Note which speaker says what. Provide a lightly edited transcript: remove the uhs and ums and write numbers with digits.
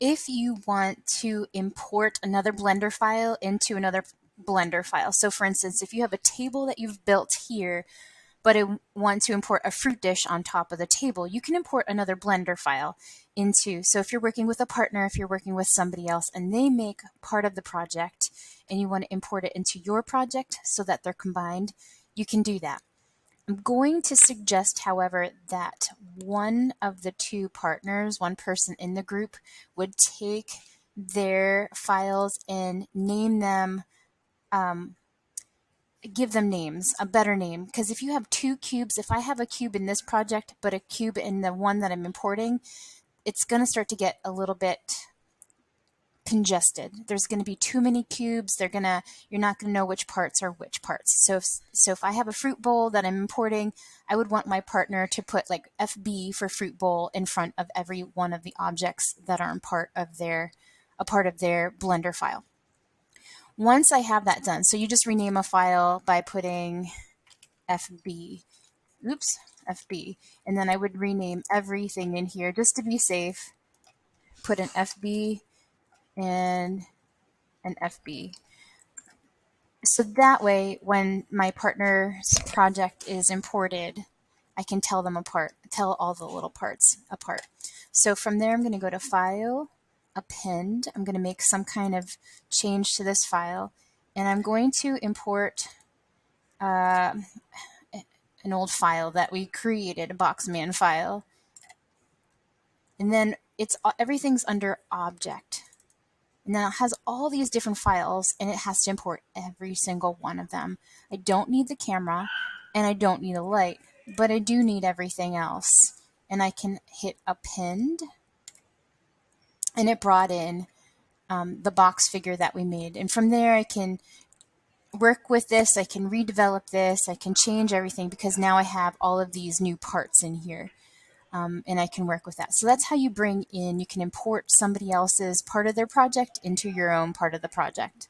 Speaker 1: if you want to import another Blender file into another Blender file. So for instance, if you have a table that you've built here, but I want to import a fruit dish on top of the table, you can import another Blender file into. So if you're working with a partner, if you're working with somebody else and they make part of the project and you want to import it into your project so that they're combined, you can do that. I'm going to suggest, however, that one of the two partners, one person in the group, would take their files and name them, give them names, a better name. Because if you have two cubes, if I have a cube in this project, but a cube in the one that I'm importing, it's going to start to get a little bit congested. There's going to be too many cubes. You're not going to know which parts are which parts. So if I have a fruit bowl that I'm importing, I would want my partner to put like FB for fruit bowl in front of every one of the objects that are a part of their Blender file. Once I have that done, so you just rename a file by putting FB, oops, FB, and then I would rename everything in here just to be safe. Put an FB and an FB. So that way, when my partner's project is imported, I can tell them apart, tell all the little parts apart. So from there, I'm going to go to File, Append. I'm going to make some kind of change to this file, and I'm going to import an old file that we created, a Boxman file. And then everything's under Object. And then it has all these different files, and it has to import every single one of them. I don't need the camera, and I don't need a light, but I do need everything else. And I can hit Append, and it brought in the box figure that we made. And from there, I can work with this, I can redevelop this, I can change everything because now I have all of these new parts in here. And I can work with that. So that's how you can import somebody else's part of their project into your own part of the project.